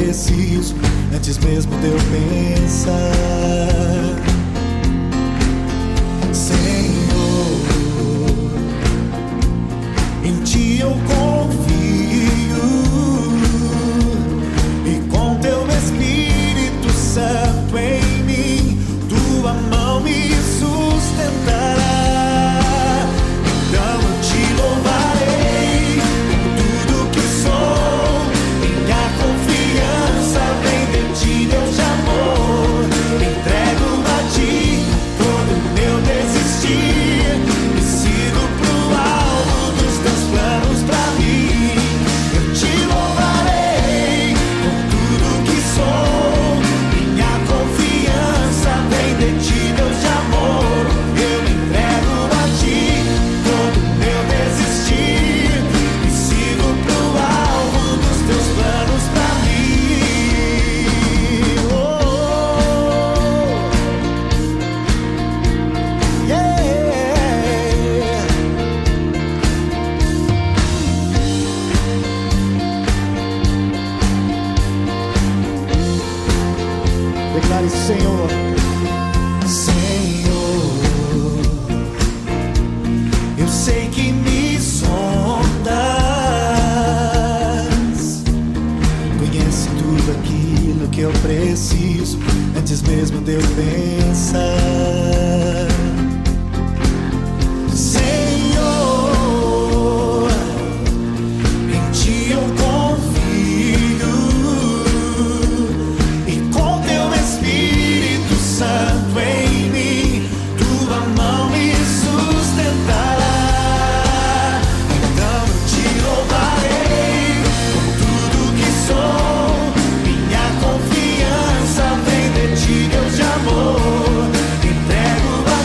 preciso, antes mesmo de eu pensar. Senhor, em Ti eu confio, e com Teu Espírito Santo em mim, Tua mão me sustentará. Então eu Te louvarei por tudo que sou. Minha confiança vem de Ti, Deus de amor. Entrego a Ti todo o meu desistir e sigo pro alvo dos Teus planos pra mim. Eu Te louvarei por tudo que sou. Minha confiança vem de Ti, Deus de amor. Eu entrego a Ti todo o meu desistir e sigo pro alvo dos Teus planos pra mim. Yeah. Declare: Senhor, Senhor, eu sei que me sondas, conhece tudo aquilo que eu preciso, antes mesmo de eu pensar. Senhor, em Ti eu confio, e com Teu Espírito Santo em mim, Tua mão me sustentará. Então eu Te louvarei por tudo que sou. Minha confiança vem de Ti, Deus de amor. Entrego a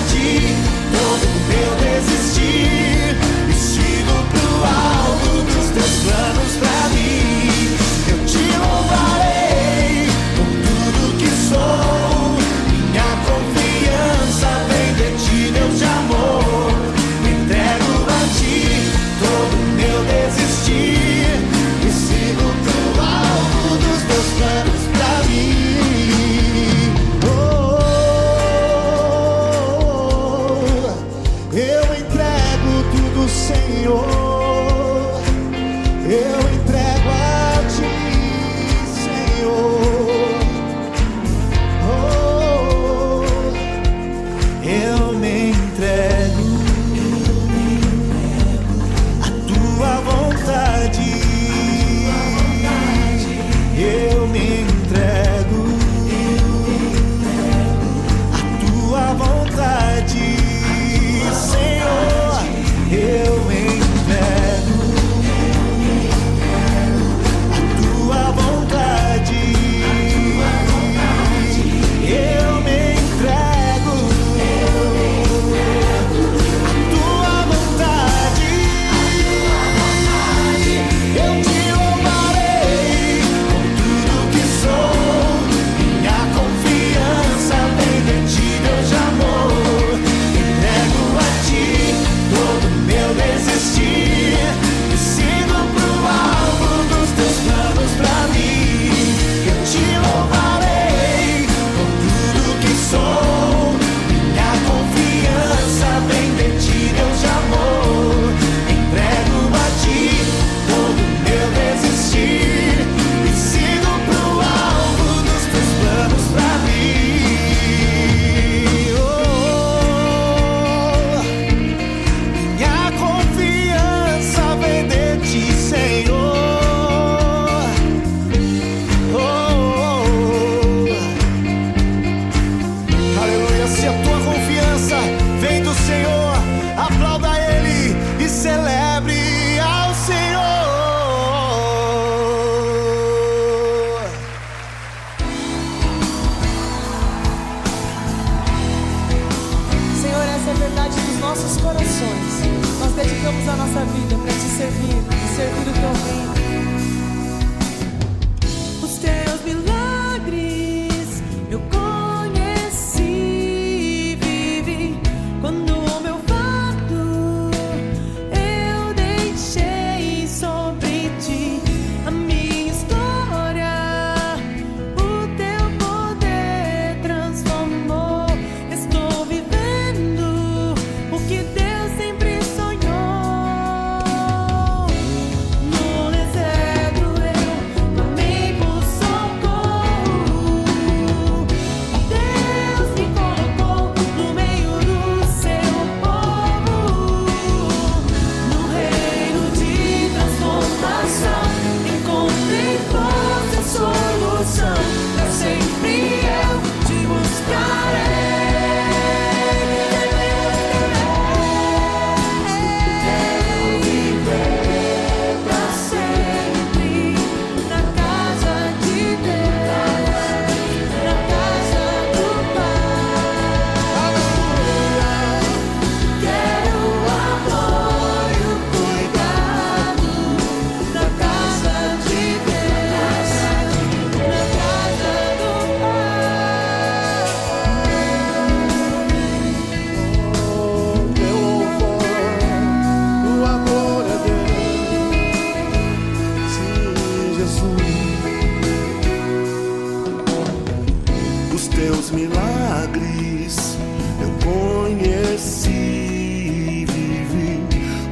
Teus milagres eu conheci e vivi.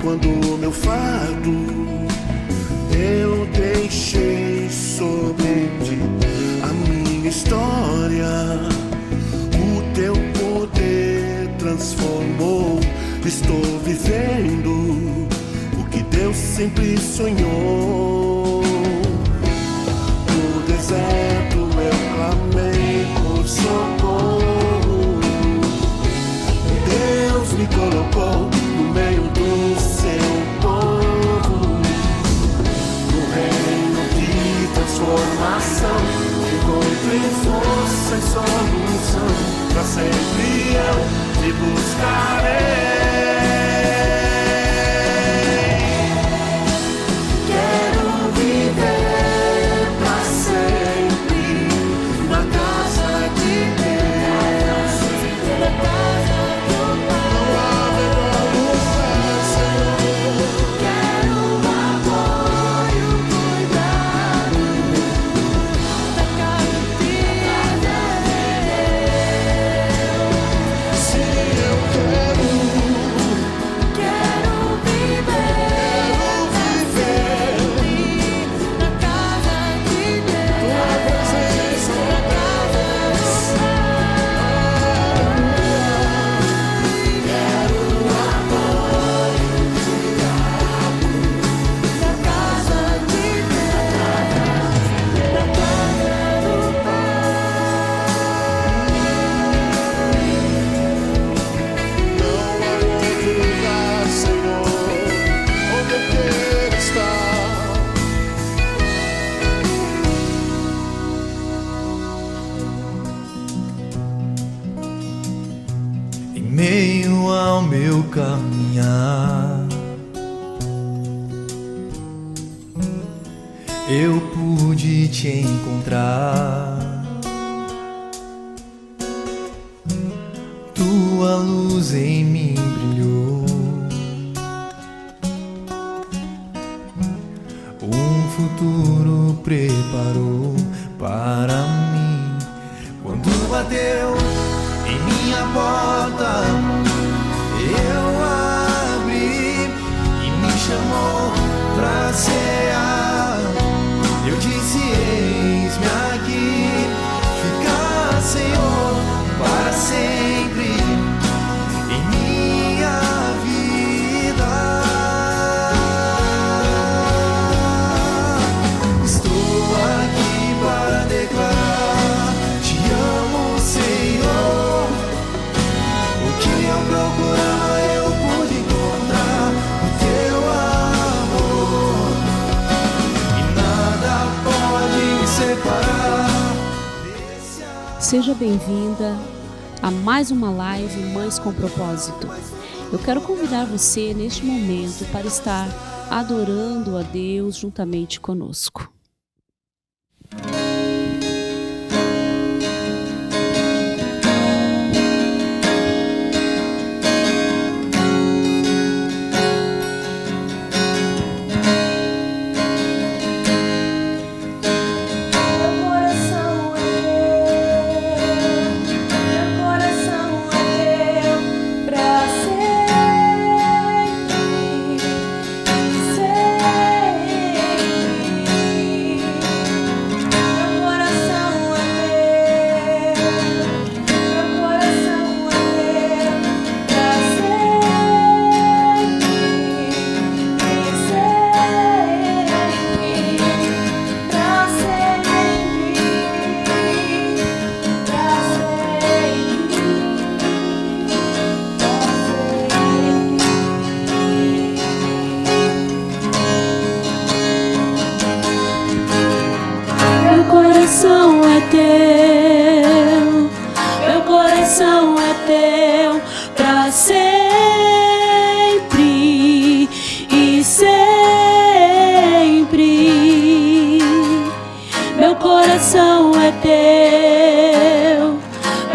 Quando o meu fardo eu deixei sobre ti, a minha história o teu poder transformou. Estou vivendo o que Deus sempre sonhou. No deserto eu clamei por socorro. Deus me colocou no meio do seu povo. No reino de transformação encontrei força e solução. Pra sempre eu te buscarei. Quero viver pra sempre na casa de Deus, na casa do Pai. Senhor, quero apoio, cuidado da casa de Deus. Se eu quero viver na casa de Deus, na casa do Pai. Quero apoio, cuidado da casa de Deus, na casa do Não há outro lugar, Senhor, onde eu quero estar. Em meio ao meu caminhar, eu pude te encontrar. Tua luz em mim brilhou. Um futuro preparou para mim. Quando bateu em minha porta, eu abri e me chamou pra cear. Eu disse: eis-me aqui, fica, Senhor, para sempre em minha vida. Estou aqui para declarar: te amo, Senhor. O que eu procurava eu pude encontrar, o teu amor, e nada pode me separar desse amor. Seja bem-vinda a mais uma live Mães com Propósito. Eu quero convidar você neste momento para estar adorando a Deus juntamente conosco. coração é teu,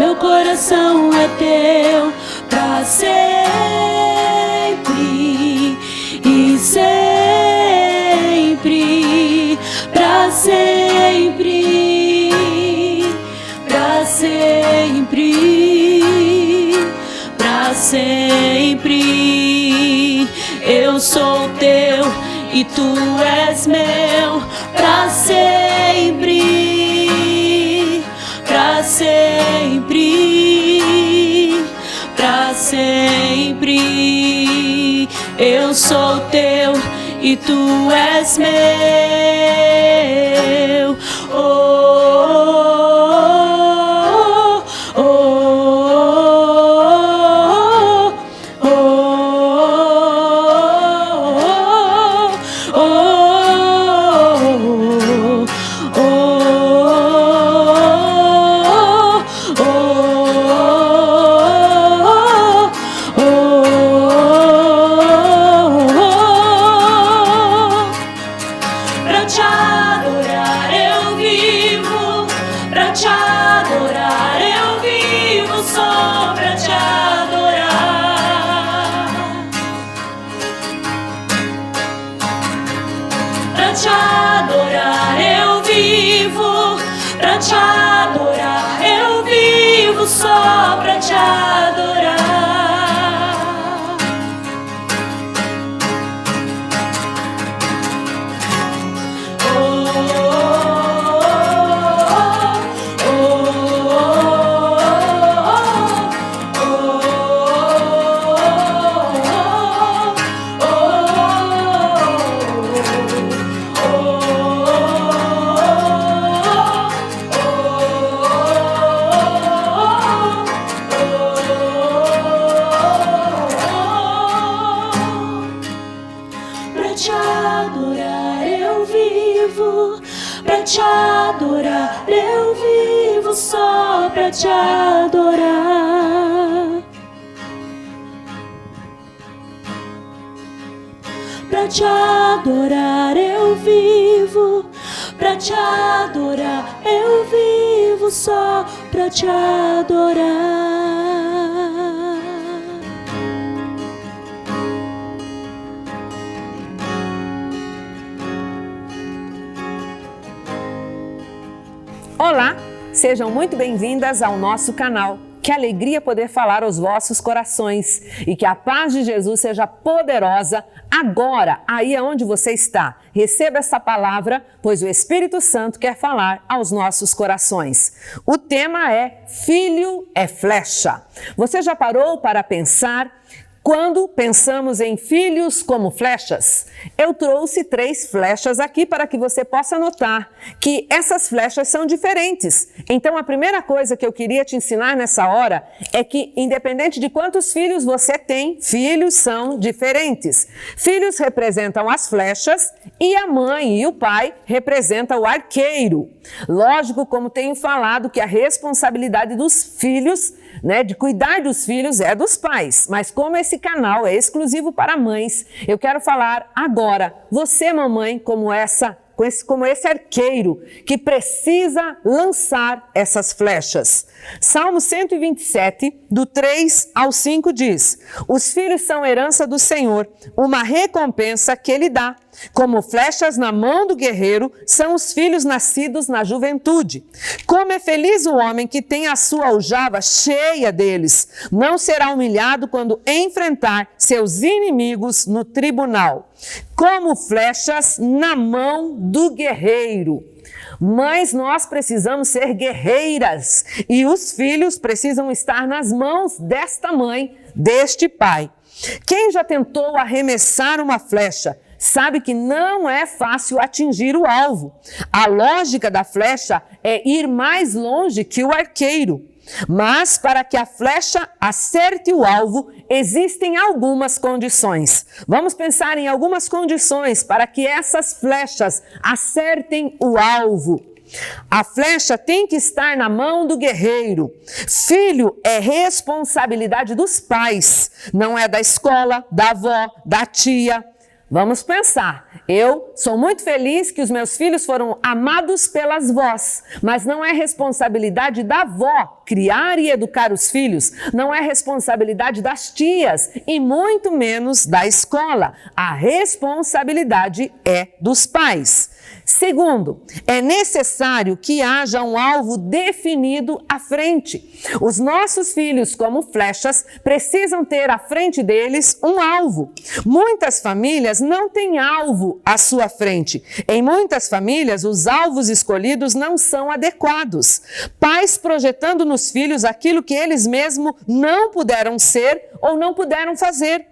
meu coração é teu pra sempre e sempre, pra sempre, pra sempre. e tu és meu pra sempre, pra sempre, pra sempre. Eu sou teu e tu és meu. Só pra te adorar. Pra te adorar eu vivo, só pra te adorar. Pra te adorar eu vivo, pra te adorar eu vivo, só pra te adorar. Olá, sejam muito bem-vindas ao nosso canal. Que alegria poder falar aos vossos corações e que a paz de Jesus seja poderosa agora, aí onde você está. Receba essa palavra, pois o Espírito Santo quer falar aos nossos corações. O tema é Filho é Flecha. Você já parou para pensar quando pensamos em filhos como flechas? Eu trouxe 3 flechas aqui para que você possa notar que essas flechas são diferentes. Então, a primeira coisa que eu queria te ensinar nessa hora é que, independente de quantos filhos você tem, filhos são diferentes. Filhos representam as flechas e a mãe e o pai representam o arqueiro. Lógico, como tenho falado, que a responsabilidade dos filhos, de cuidar dos filhos é dos pais. Mas como esse canal é exclusivo para mães, eu quero falar agora, você mamãe, como esse arqueiro que precisa lançar essas flechas. Salmo 127, do 3 ao 5 diz: os filhos são herança do Senhor, uma recompensa que Ele dá. Como flechas na mão do guerreiro, são os filhos nascidos na juventude. Como é feliz o homem que tem a sua aljava cheia deles. Não será humilhado quando enfrentar seus inimigos no tribunal. Como flechas na mão do guerreiro. Mas nós precisamos ser guerreiras e os filhos precisam estar nas mãos desta mãe, deste pai. Quem já tentou arremessar uma flecha sabe que não é fácil atingir o alvo. A lógica da flecha é ir mais longe que o arqueiro. Mas para que a flecha acerte o alvo, existem algumas condições. Vamos pensar em algumas condições para que essas flechas acertem o alvo. A flecha tem que estar na mão do guerreiro. Filho é responsabilidade dos pais, não é da escola, da avó, da tia. Vamos pensar, eu sou muito feliz que os meus filhos foram amados pelas vós, mas não é responsabilidade da avó criar e educar os filhos, não é responsabilidade das tias e muito menos da escola. A responsabilidade é dos pais. Segundo, é necessário que haja um alvo definido à frente. Os nossos filhos, como flechas, precisam ter à frente deles um alvo. Muitas famílias não têm alvo à sua frente. Em muitas famílias, os alvos escolhidos não são adequados. Pais projetando nos filhos aquilo que eles mesmos não puderam ser ou não puderam fazer.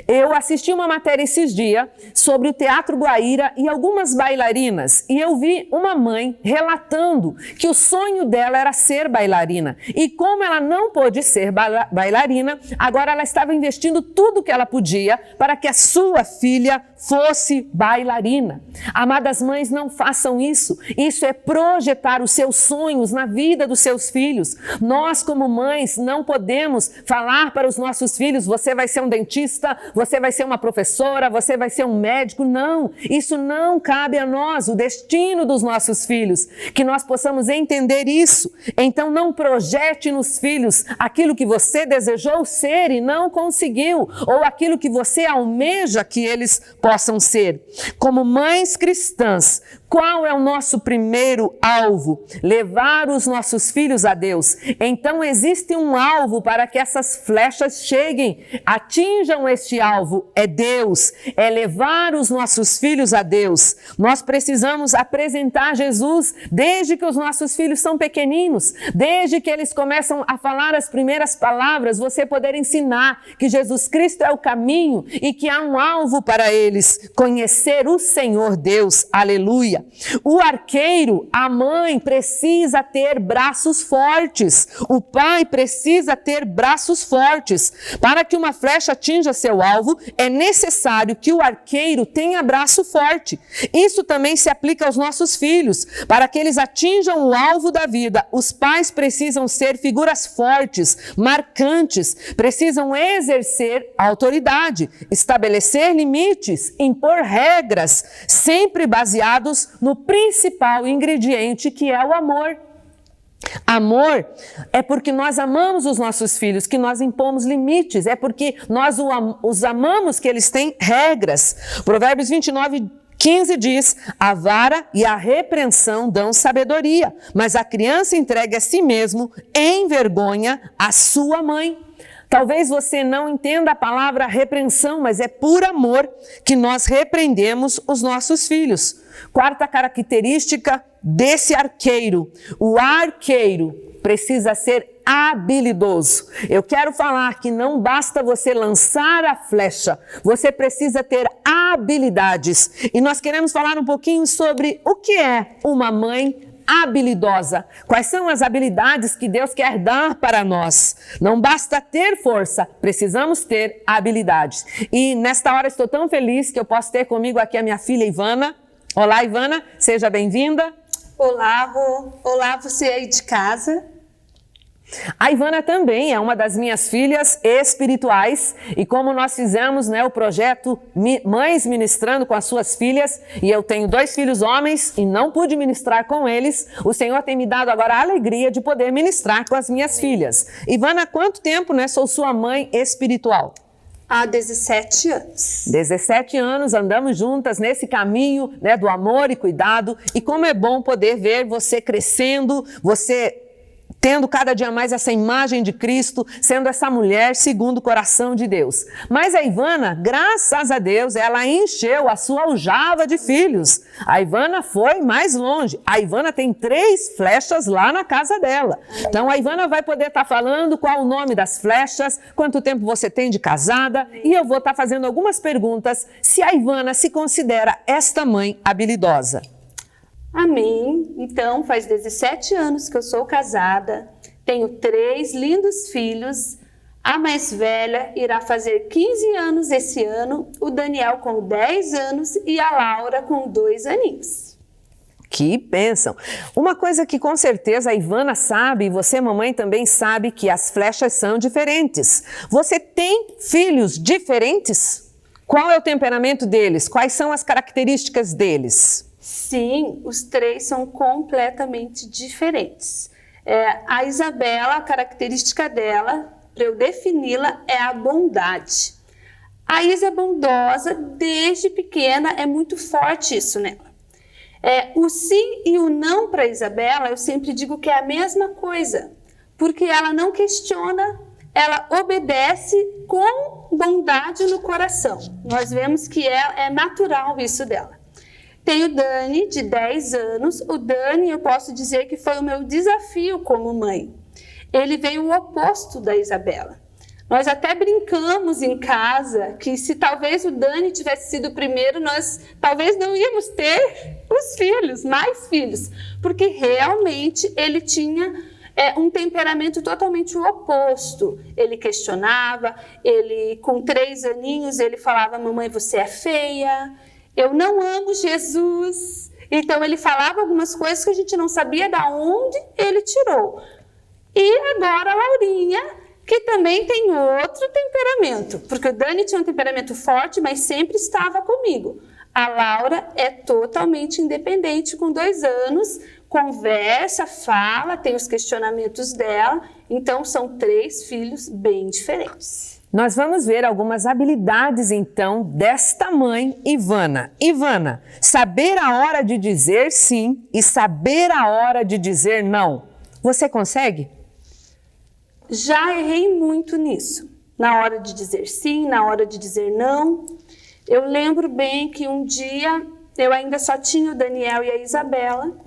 Eu assisti uma matéria esses dias sobre o Teatro Guaíra e algumas bailarinas, e eu vi uma mãe relatando que o sonho dela era ser bailarina, e como ela não pôde ser bailarina, agora ela estava investindo tudo que ela podia para que a sua filha fosse bailarina. Amadas mães, não façam isso. Isso é projetar os seus sonhos na vida dos seus filhos. Nós, como mães, não podemos falar para os nossos filhos: você vai ser um dentista, você vai ser uma professora, você vai ser um médico. Não, isso não cabe a nós, o destino dos nossos filhos. Que nós possamos entender isso. Então não projete nos filhos aquilo que você desejou ser e não conseguiu, ou aquilo que você almeja que eles possam ser. Como mães cristãs, qual é o nosso primeiro alvo? Levar os nossos filhos a Deus. Então existe um alvo para que essas flechas cheguem, atinjam este alvo. É Deus, é levar os nossos filhos a Deus. Nós precisamos apresentar Jesus desde que os nossos filhos são pequeninos, desde que eles começam a falar as primeiras palavras, você poder ensinar que Jesus Cristo é o caminho e que há um alvo para eles, conhecer o Senhor Deus. Aleluia! O arqueiro, a mãe, precisa ter braços fortes. O pai precisa ter braços fortes. Para que uma flecha atinja seu alvo, é necessário que o arqueiro tenha braço forte. Isso também se aplica aos nossos filhos. Para que eles atinjam o alvo da vida, os pais precisam ser figuras fortes, marcantes, precisam exercer autoridade, estabelecer limites, impor regras, sempre baseados no principal ingrediente, que é o amor. Amor é porque nós amamos os nossos filhos, que nós impomos limites, é porque nós os amamos, que eles têm regras. Provérbios 29:15 diz: a vara e a repreensão dão sabedoria, mas a criança entregue a si mesmo envergonha a sua mãe. Talvez você não entenda a palavra repreensão, mas é por amor que nós repreendemos os nossos filhos. Quarta característica desse arqueiro: o arqueiro precisa ser habilidoso. Eu quero falar que não basta você lançar a flecha, você precisa ter habilidades. E nós queremos falar um pouquinho sobre o que é uma mãe habilidosa. Quais são as habilidades que Deus quer dar para nós? Não basta ter força, precisamos ter habilidades. E nesta hora estou tão feliz que eu posso ter comigo aqui a minha filha Ivana. Olá, Ivana, seja bem-vinda. Olá, Rô. Olá, você aí de casa. A Ivana também é uma das minhas filhas espirituais, e como nós fizemos, o projeto Mães Ministrando com as Suas Filhas, e eu tenho 2 filhos homens e não pude ministrar com eles, o Senhor tem me dado agora a alegria de poder ministrar com as minhas filhas. Ivana, há quanto tempo sou sua mãe espiritual? Há 17 anos. 17 anos, andamos juntas nesse caminho do amor e cuidado, e como é bom poder ver você crescendo, você tendo cada dia mais essa imagem de Cristo, sendo essa mulher segundo o coração de Deus. Mas a Ivana, graças a Deus, ela encheu a sua aljava de filhos. A Ivana foi mais longe. A Ivana tem 3 flechas lá na casa dela. Então a Ivana vai poder estar falando qual o nome das flechas, quanto tempo você tem de casada, e eu vou estar fazendo algumas perguntas se a Ivana se considera esta mãe habilidosa. Amém. Então, faz 17 anos que eu sou casada, tenho 3 lindos filhos. A mais velha irá fazer 15 anos esse ano, o Daniel com 10 anos e a Laura com 2 aninhos. Que bênção! Uma coisa que com certeza a Ivana sabe, e você, mamãe, também sabe, que as flechas são diferentes. Você tem filhos diferentes? Qual é o temperamento deles? Quais são as características deles? Sim, os 3 são completamente diferentes. A Isabela, a característica dela, para eu defini-la, é a bondade. A Isa é bondosa, desde pequena, é muito forte isso nela. O sim e o não para Isabela, eu sempre digo que é a mesma coisa, porque ela não questiona, ela obedece com bondade no coração. Nós vemos que é natural isso dela. Tem o Dani, de 10 anos. O Dani, eu posso dizer que foi o meu desafio como mãe. Ele veio o oposto da Isabela. Nós até brincamos em casa que se talvez o Dani tivesse sido o primeiro, nós talvez não íamos ter os filhos, mais filhos, porque realmente ele tinha um temperamento totalmente oposto. Ele questionava, ele com 3 aninhos, ele falava: mamãe, você é feia, eu não amo Jesus. Então ele falava algumas coisas que a gente não sabia de onde ele tirou. E agora a Laurinha, que também tem outro temperamento, porque o Dani tinha um temperamento forte, mas sempre estava comigo. A Laura é totalmente independente, com 2 anos, conversa, fala, tem os questionamentos dela, então são 3 filhos bem diferentes. Nós vamos ver algumas habilidades, então, desta mãe, Ivana. Ivana, saber a hora de dizer sim e saber a hora de dizer não. Você consegue? Já errei muito nisso, na hora de dizer sim, na hora de dizer não. Eu lembro bem que um dia, eu ainda só tinha o Daniel e a Isabela,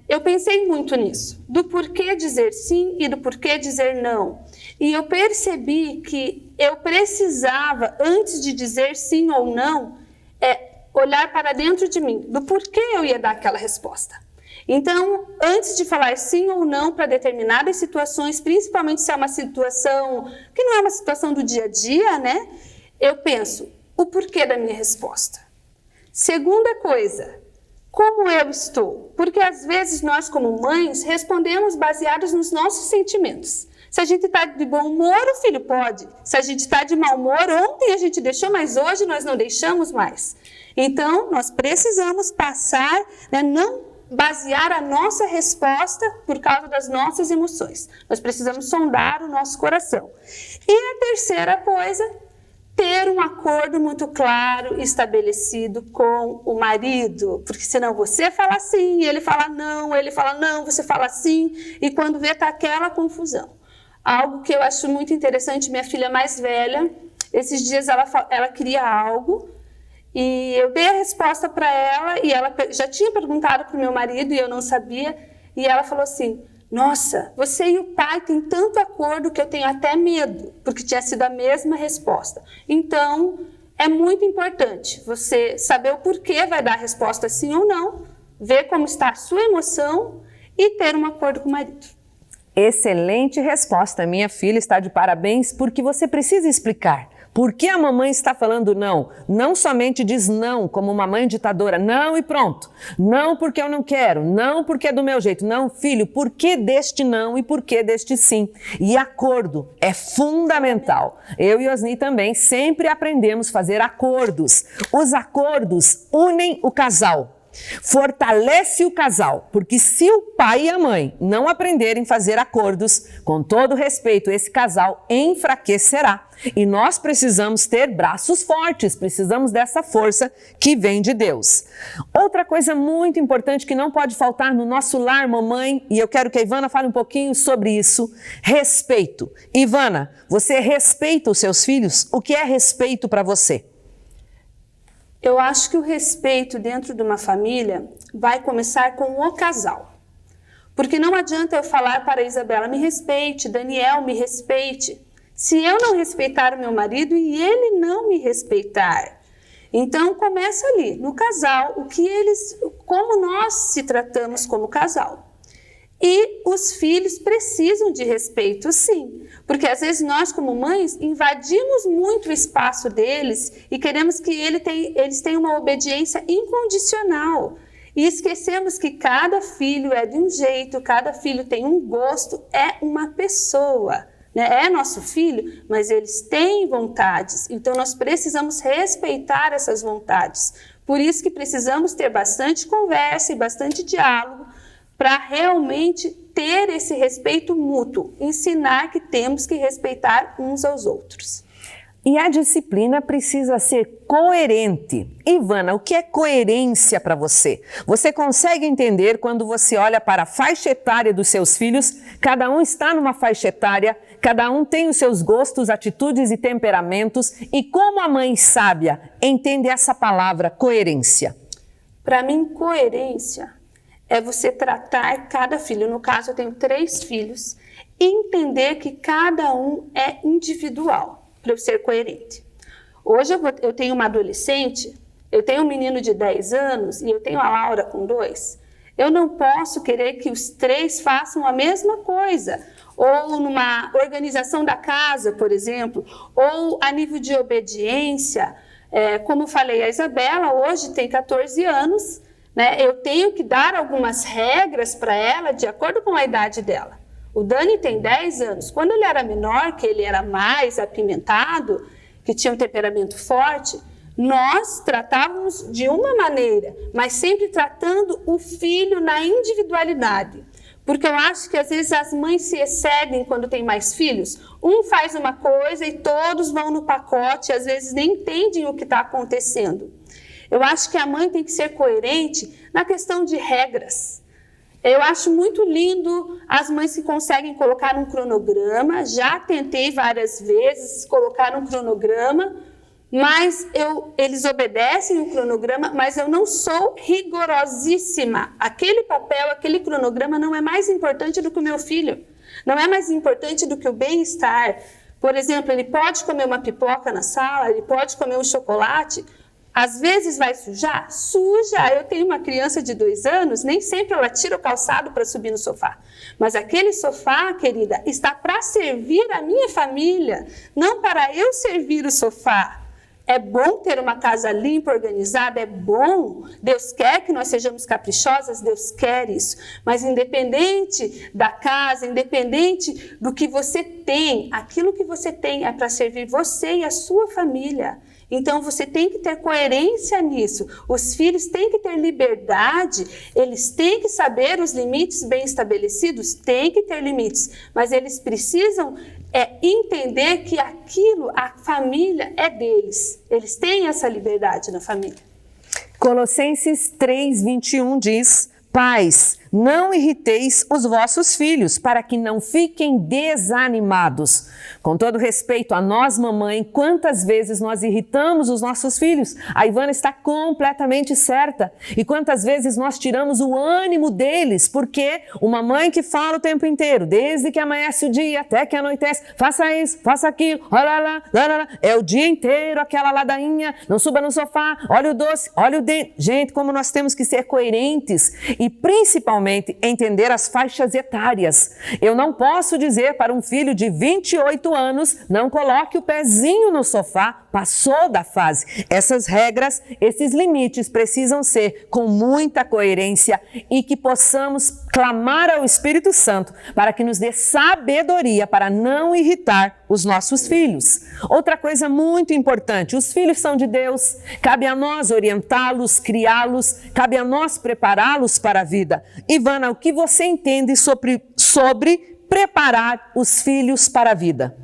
eu pensei muito nisso, do porquê dizer sim e do porquê dizer não. E eu percebi que eu precisava, antes de dizer sim ou não, olhar para dentro de mim, do porquê eu ia dar aquela resposta. Então, antes de falar sim ou não para determinadas situações, principalmente se é uma situação que não é uma situação do dia a dia, né? Eu penso, o porquê da minha resposta. Segunda coisa, como eu estou? Porque às vezes nós, como mães, respondemos baseados nos nossos sentimentos. Se a gente está de bom humor, o filho pode. Se a gente está de mau humor, ontem a gente deixou, mas hoje nós não deixamos mais. Então, nós precisamos passar, não basear a nossa resposta por causa das nossas emoções. Nós precisamos sondar o nosso coração. E a terceira coisa, ter um acordo muito claro, estabelecido com o marido, porque senão você fala sim, ele fala não, você fala sim, e quando vê, tá aquela confusão. Algo que eu acho muito interessante, minha filha mais velha, esses dias ela queria algo, e eu dei a resposta para ela, e ela já tinha perguntado para o meu marido, e eu não sabia, e ela falou assim: nossa, você e o pai têm tanto acordo que eu tenho até medo, porque tinha sido a mesma resposta. Então, é muito importante você saber o porquê vai dar a resposta sim ou não, ver como está a sua emoção e ter um acordo com o marido. Excelente resposta, minha filha está de parabéns, porque você precisa explicar. Por que a mamãe está falando não? Não somente diz não, como uma mãe ditadora, não e pronto. Não porque eu não quero, não porque é do meu jeito. Não, filho, por que deste não e por que deste sim? E acordo é fundamental. Eu e Osni também sempre aprendemos a fazer acordos. Os acordos unem o casal. Fortalece o casal, porque se o pai e a mãe não aprenderem a fazer acordos, com todo respeito, esse casal enfraquecerá. E nós precisamos ter braços fortes, precisamos dessa força que vem de Deus. Outra coisa muito importante que não pode faltar no nosso lar, mamãe, e eu quero que a Ivana fale um pouquinho sobre isso, respeito. Ivana, você respeita os seus filhos? O que é respeito para você? Eu acho que o respeito dentro de uma família vai começar com o casal. Porque não adianta eu falar para a Isabela, me respeite, Daniel, me respeite, se eu não respeitar o meu marido e ele não me respeitar. Então começa ali, no casal, como nós se tratamos como casal. E os filhos precisam de respeito, sim, porque às vezes nós, como mães, invadimos muito o espaço deles e queremos que eles tenham uma obediência incondicional. E esquecemos que cada filho é de um jeito, cada filho tem um gosto, é uma pessoa, né? É nosso filho, mas eles têm vontades, então nós precisamos respeitar essas vontades. Por isso que precisamos ter bastante conversa e bastante diálogo, para realmente ter esse respeito mútuo, ensinar que temos que respeitar uns aos outros. E a disciplina precisa ser coerente. Ivana, o que é coerência para você? Você consegue entender quando você olha para a faixa etária dos seus filhos? Cada um está numa faixa etária, cada um tem os seus gostos, atitudes e temperamentos. E como a mãe sábia entende essa palavra coerência? Para mim, coerência é você tratar cada filho. No caso, eu tenho 3 filhos. E entender que cada um é individual. Para eu ser coerente. Hoje eu tenho uma adolescente, eu tenho um menino de 10 anos e eu tenho a Laura com 2. Eu não posso querer que os 3 façam a mesma coisa. Ou numa organização da casa, por exemplo, ou a nível de obediência. Como eu falei, a Isabela hoje tem 14 anos, né? Eu tenho que dar algumas regras para ela de acordo com a idade dela. O Dani tem 10 anos. Quando ele era menor, que ele era mais apimentado, que tinha um temperamento forte, nós tratávamos de uma maneira, mas sempre tratando o filho na individualidade. Porque eu acho que às vezes as mães se excedem quando tem mais filhos. Um faz uma coisa e todos vão no pacote, às vezes nem entendem o que está acontecendo. Eu acho que a mãe tem que ser coerente na questão de regras. Eu acho muito lindo as mães que conseguem colocar um cronograma. Já tentei várias vezes colocar um cronograma, mas eles obedecem o cronograma, mas eu não sou rigorosíssima. Aquele papel, aquele cronograma não é mais importante do que o meu filho. Não é mais importante do que o bem-estar. Por exemplo, ele pode comer uma pipoca na sala, ele pode comer um chocolate. Às vezes vai sujar? Suja. Eu tenho uma criança de 2 anos, nem sempre ela tira o calçado para subir no sofá. Mas aquele sofá, querida, está para servir a minha família, não para eu servir o sofá. É bom ter uma casa limpa, organizada, é bom. Deus quer que nós sejamos caprichosas, Deus quer isso. Mas independente da casa, independente do que você tem, aquilo que você tem é para servir você e a sua família. Então, você tem que ter coerência nisso. Os filhos têm que ter liberdade, eles têm que saber os limites bem estabelecidos, têm que ter limites, mas eles precisam entender que aquilo, a família é deles. Eles têm essa liberdade na família. Colossenses 3:21 diz: Pais, não irriteis os vossos filhos, para que não fiquem desanimados. Com todo respeito a nós, mamãe, quantas vezes nós irritamos os nossos filhos? A Ivana está completamente certa. E quantas vezes nós tiramos o ânimo deles, porque uma mãe que fala o tempo inteiro, desde que amanhece o dia até que anoitece, faça isso, faça aquilo, olha lá, é o dia inteiro aquela ladainha, não suba no sofá, olha o doce, olha o dente. Gente, como nós temos que ser coerentes e principalmente entender as faixas etárias. Eu não posso dizer para um filho de 28 anos, não coloque o pezinho no sofá, passou da fase. Essas regras, esses limites precisam ser com muita coerência e que possamos clamar ao Espírito Santo para que nos dê sabedoria para não irritar os nossos filhos. Outra coisa muito importante, os filhos são de Deus, cabe a nós orientá-los, criá-los, cabe a nós prepará-los para a vida. Ivana, o que você entende sobre preparar os filhos para a vida?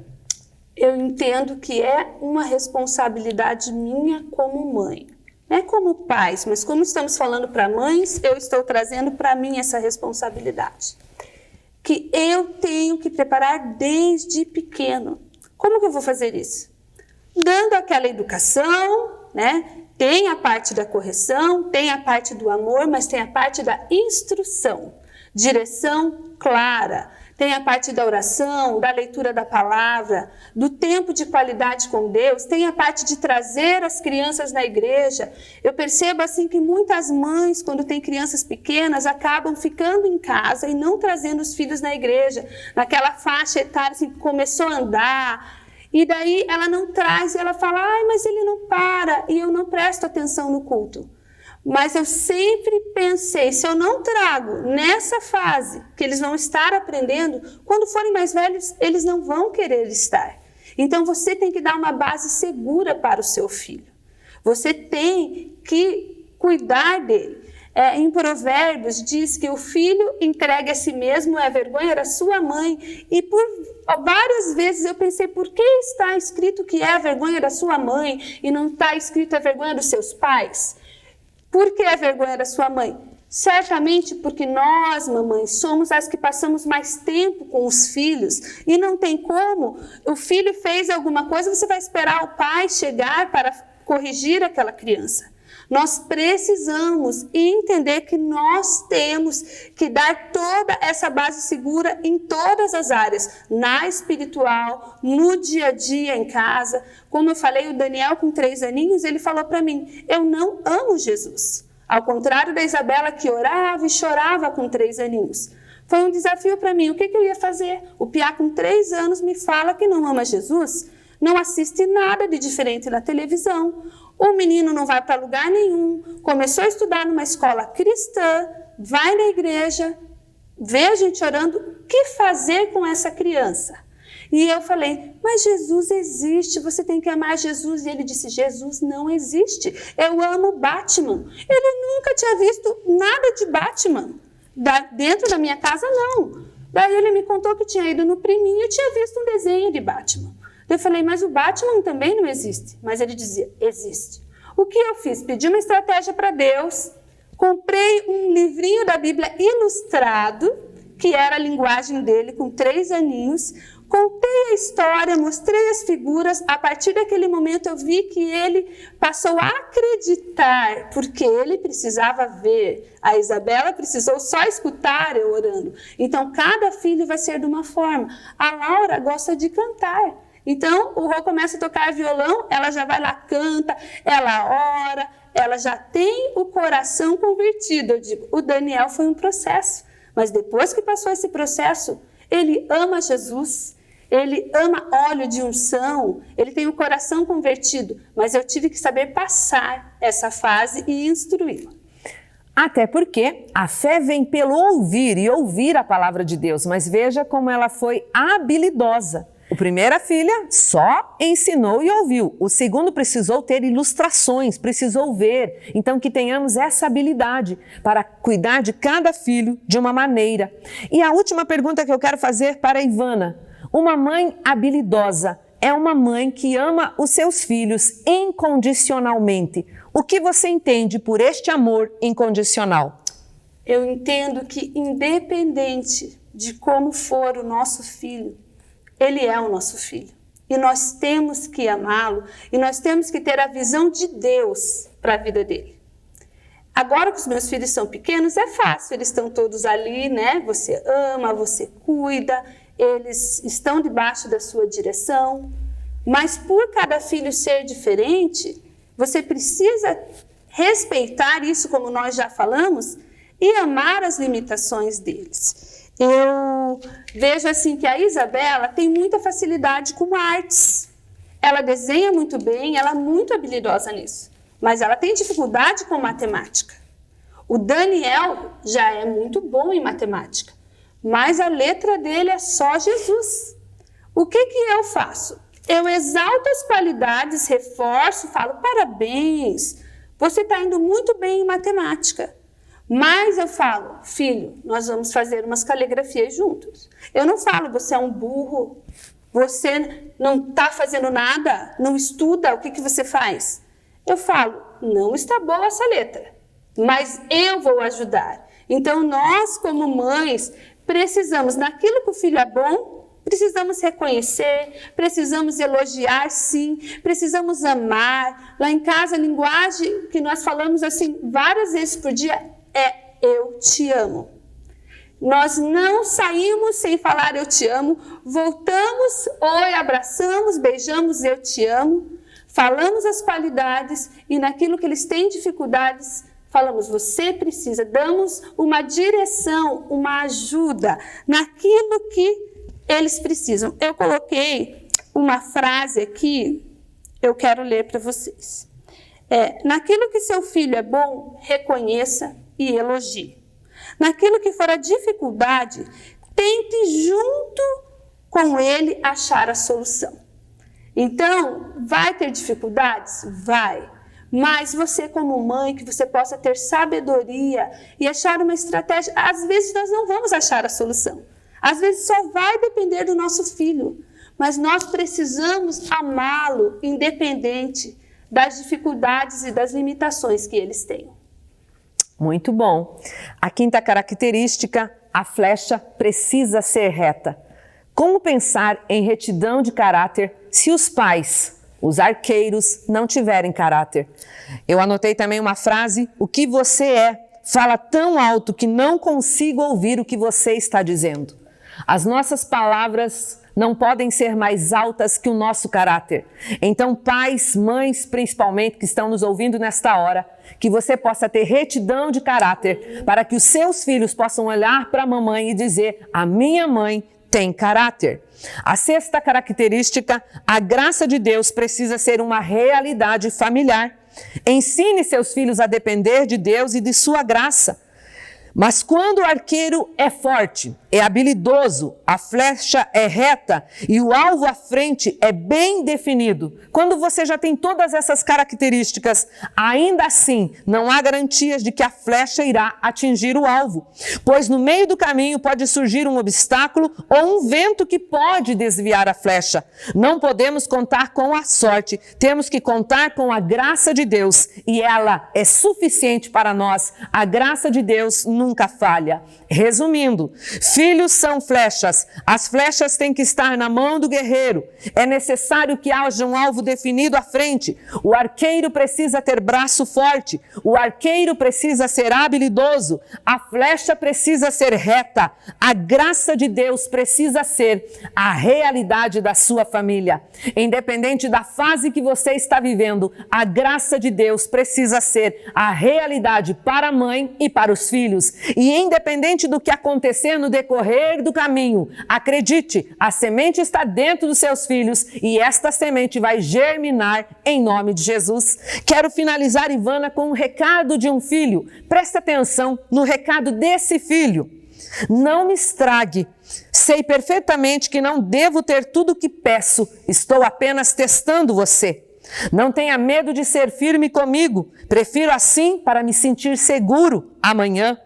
Eu entendo que é uma responsabilidade minha como mãe. Não é como pais, mas como estamos falando para mães, eu estou trazendo para mim essa responsabilidade. Que eu tenho que preparar desde pequeno. Como que eu vou fazer isso? Dando aquela educação, né? Tem a parte da correção, tem a parte do amor, mas tem a parte da instrução, direção clara. Tem a parte da oração, da leitura da palavra, do tempo de qualidade com Deus, tem a parte de trazer as crianças na igreja. Eu percebo assim que muitas mães, quando têm crianças pequenas, acabam ficando em casa e não trazendo os filhos na igreja, naquela faixa etária assim, que começou a andar. E daí ela não traz, e ela fala, mas ele não para, e eu não presto atenção no culto. Mas eu sempre pensei, se eu não trago nessa fase que eles vão estar aprendendo, quando forem mais velhos, eles não vão querer estar. Então você tem que dar uma base segura para o seu filho. Você tem que cuidar dele. Em Provérbios diz que o filho entregue a si mesmo é a vergonha da sua mãe. E por várias vezes eu pensei, por que está escrito que é a vergonha da sua mãe e não está escrito a vergonha dos seus pais? Por que a vergonha da sua mãe? Certamente porque nós, mamães, somos as que passamos mais tempo com os filhos e não tem como. O filho fez alguma coisa, você vai esperar o pai chegar para corrigir aquela criança. Nós precisamos entender que nós temos que dar toda essa base segura em todas as áreas, na espiritual, no dia a dia em casa. Como eu falei, o Daniel com 3 aninhos, ele falou para mim, eu não amo Jesus. Ao contrário da Isabela que orava e chorava com 3 aninhos. Foi um desafio para mim, o que eu ia fazer? O Piá com 3 anos me fala que não ama Jesus, não assiste nada de diferente na televisão. O menino não vai para lugar nenhum, começou a estudar numa escola cristã, vai na igreja, vê a gente orando, o que fazer com essa criança? E eu falei, mas Jesus existe, você tem que amar Jesus. E ele disse, Jesus não existe, eu amo Batman. Ele nunca tinha visto nada de Batman, dentro da minha casa não. Daí ele me contou que tinha ido no Priminho e tinha visto um desenho de Batman. Eu falei, mas o Batman também não existe. Mas ele dizia, existe. O que eu fiz? Pedi uma estratégia para Deus, comprei um livrinho da Bíblia ilustrado, que era a linguagem dele, com 3 aninhos, contei a história, mostrei as figuras. A partir daquele momento eu vi que ele passou a acreditar, porque ele precisava ver. A Isabela precisou só escutar eu orando. Então, cada filho vai ser de uma forma. A Laura gosta de cantar. Então, o Rô começa a tocar violão, ela já vai lá, canta, ela ora, ela já tem o coração convertido. Eu digo, o Daniel foi um processo, mas depois que passou esse processo, ele ama Jesus, ele ama óleo de unção, ele tem o coração convertido, mas eu tive que saber passar essa fase e instruí-lo. Até porque a fé vem pelo ouvir e ouvir a palavra de Deus, mas veja como ela foi habilidosa. A primeira filha só ensinou e ouviu. O segundo precisou ter ilustrações, precisou ver. Então que tenhamos essa habilidade para cuidar de cada filho de uma maneira. E a última pergunta que eu quero fazer para a Ivana. Uma mãe habilidosa é uma mãe que ama os seus filhos incondicionalmente. O que você entende por este amor incondicional? Eu entendo que independente de como for o nosso filho, ele é o nosso filho. E nós temos que amá-lo e nós temos que ter a visão de Deus para a vida dele. Agora que os meus filhos são pequenos, é fácil, eles estão todos ali, né? Você ama, você cuida, eles estão debaixo da sua direção. Mas por cada filho ser diferente, você precisa respeitar isso, como nós já falamos, e amar as limitações deles. Eu vejo assim que a Isabela tem muita facilidade com artes. Ela desenha muito bem, ela é muito habilidosa nisso. Mas ela tem dificuldade com matemática. O Daniel já é muito bom em matemática. Mas a letra dele é só Jesus. O que eu faço? Eu exalto as qualidades, reforço, falo, parabéns, você está indo muito bem em matemática. Mas eu falo, filho, nós vamos fazer umas caligrafias juntos. Eu não falo, você é um burro, você não está fazendo nada, não estuda, o que você faz? Eu falo, não está boa essa letra, mas eu vou ajudar. Então nós, como mães, precisamos, naquilo que o filho é bom, precisamos reconhecer, precisamos elogiar, sim, precisamos amar. Lá em casa, a linguagem que nós falamos assim várias vezes por dia é eu te amo. Nós não saímos sem falar eu te amo, voltamos, oi, abraçamos, beijamos, eu te amo, falamos as qualidades e naquilo que eles têm dificuldades, falamos, você precisa, damos uma direção, uma ajuda naquilo que eles precisam. Eu coloquei uma frase aqui, eu quero ler para vocês. Naquilo que seu filho é bom, reconheça e elogie. Naquilo que for a dificuldade, tente junto com ele achar a solução. Então, vai ter dificuldades? Vai. Mas você como mãe, que você possa ter sabedoria e achar uma estratégia. Às vezes nós não vamos achar a solução. Às vezes só vai depender do nosso filho. Mas nós precisamos amá-lo independente das dificuldades e das limitações que eles têm. Muito bom. A quinta característica, a flecha precisa ser reta. Como pensar em retidão de caráter se os pais, os arqueiros, não tiverem caráter? Eu anotei também uma frase: o que você é fala tão alto que não consigo ouvir o que você está dizendo. As nossas palavras não podem ser mais altas que o nosso caráter. Então, pais, mães, principalmente, que estão nos ouvindo nesta hora, que você possa ter retidão de caráter para que os seus filhos possam olhar para a mamãe e dizer: a minha mãe tem caráter. A sexta característica, a graça de Deus precisa ser uma realidade familiar. Ensine seus filhos a depender de Deus e de sua graça. Mas quando o arqueiro é forte, é habilidoso, a flecha é reta e o alvo à frente é bem definido, quando você já tem todas essas características, ainda assim não há garantias de que a flecha irá atingir o alvo, pois no meio do caminho pode surgir um obstáculo ou um vento que pode desviar a flecha. Não podemos contar com a sorte, temos que contar com a graça de Deus e ela é suficiente para nós. A graça de Deus nunca falha. Resumindo, filhos são flechas. As flechas têm que estar na mão do guerreiro. É necessário que haja um alvo definido à frente. O arqueiro precisa ter braço forte. O arqueiro precisa ser habilidoso. A flecha precisa ser reta. A graça de Deus precisa ser a realidade da sua família. Independente da fase que você está vivendo, a graça de Deus precisa ser a realidade para a mãe e para os filhos. E independente do que acontecer no decorrer do caminho, acredite, a semente está dentro dos seus filhos e esta semente vai germinar em nome de Jesus. Quero finalizar, Ivana, com um recado de um filho. Presta atenção no recado desse filho. Não me estrague. Sei perfeitamente que não devo ter tudo o que peço. Estou apenas testando você. Não tenha medo de ser firme comigo. Prefiro assim para me sentir seguro amanhã.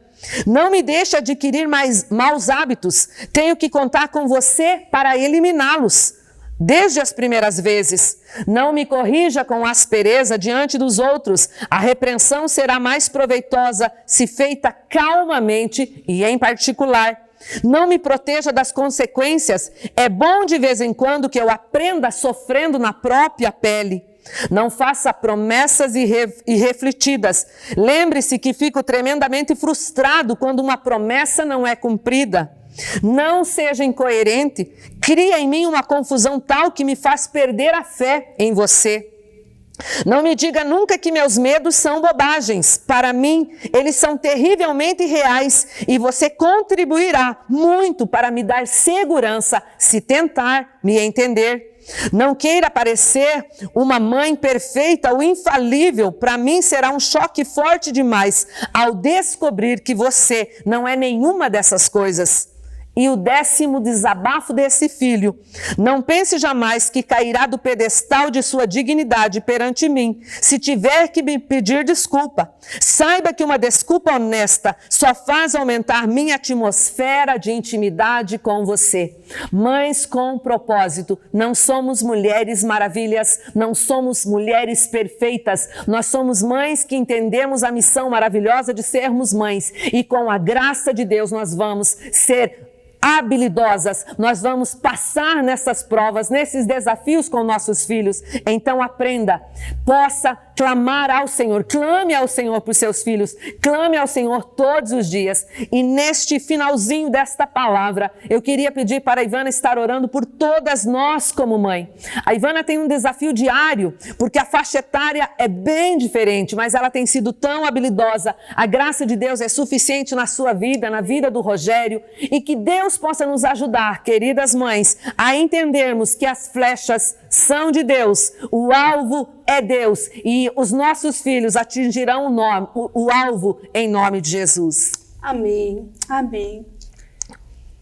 Não me deixe adquirir mais maus hábitos. Tenho que contar com você para eliminá-los. Desde as primeiras vezes, não me corrija com aspereza diante dos outros. A repreensão será mais proveitosa se feita calmamente e em particular. Não me proteja das consequências. É bom de vez em quando que eu aprenda sofrendo na própria pele. Não faça promessas irrefletidas. Lembre-se que fico tremendamente frustrado quando uma promessa não é cumprida. Não seja incoerente. Cria em mim uma confusão tal que me faz perder a fé em você. Não me diga nunca que meus medos são bobagens. Para mim, eles são terrivelmente reais e você contribuirá muito para me dar segurança se tentar me entender. Não queira parecer uma mãe perfeita ou infalível. Para mim será um choque forte demais ao descobrir que você não é nenhuma dessas coisas. E o 10º desabafo desse filho: não pense jamais que cairá do pedestal de sua dignidade perante mim, se tiver que me pedir desculpa. Saiba que uma desculpa honesta só faz aumentar minha atmosfera de intimidade com você. Mães com propósito, não somos mulheres maravilhas, não somos mulheres perfeitas, nós somos mães que entendemos a missão maravilhosa de sermos mães e com a graça de Deus nós vamos ser habilidosas, nós vamos passar nessas provas, nesses desafios com nossos filhos. Então aprenda, possa clamar ao Senhor, clame ao Senhor por seus filhos, clame ao Senhor todos os dias. E neste finalzinho desta palavra, eu queria pedir para a Ivana estar orando por todas nós como mãe. A Ivana tem um desafio diário, porque a faixa etária é bem diferente, mas ela tem sido tão habilidosa. A graça de Deus é suficiente na sua vida, na vida do Rogério, e que Deus possa nos ajudar, queridas mães, a entendermos que as flechas são de Deus, o alvo é Deus e os nossos filhos atingirão o alvo em nome de Jesus. Amém, amém.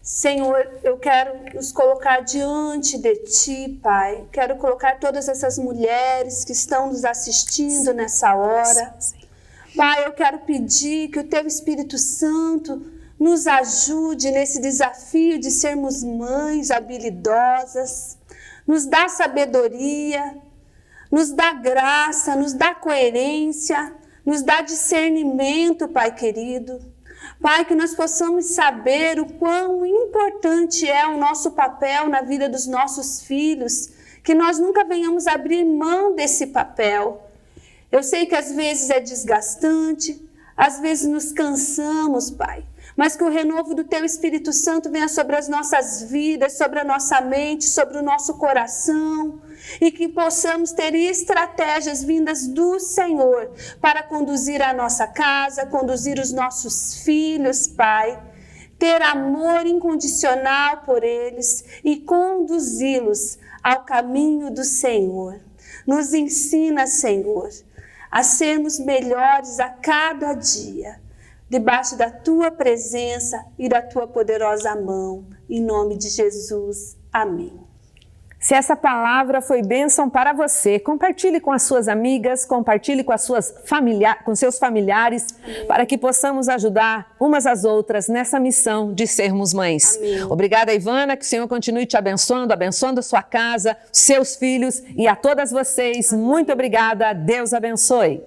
Senhor, eu quero nos colocar diante de Ti, Pai. Quero colocar todas essas mulheres que estão nos assistindo nessa hora. Pai, eu quero pedir que o Teu Espírito Santo nos ajude nesse desafio de sermos mães habilidosas. Nos dá sabedoria, nos dá graça, nos dá coerência, nos dá discernimento, Pai querido. Pai, que nós possamos saber o quão importante é o nosso papel na vida dos nossos filhos, que nós nunca venhamos abrir mão desse papel. Eu sei que às vezes é desgastante, às vezes nos cansamos, Pai, mas que o renovo do Teu Espírito Santo venha sobre as nossas vidas, sobre a nossa mente, sobre o nosso coração, e que possamos ter estratégias vindas do Senhor para conduzir a nossa casa, conduzir os nossos filhos, Pai, ter amor incondicional por eles e conduzi-los ao caminho do Senhor. Nos ensina, Senhor, a sermos melhores a cada dia, debaixo da Tua presença e da Tua poderosa mão. Em nome de Jesus. Amém. Se essa palavra foi bênção para você, compartilhe com as suas amigas, compartilhe com com seus familiares, para que possamos ajudar umas às outras nessa missão de sermos mães. Amém. Obrigada, Ivana, que o Senhor continue te abençoando, abençoando a sua casa, seus filhos e a todas vocês. Muito obrigada, Deus abençoe.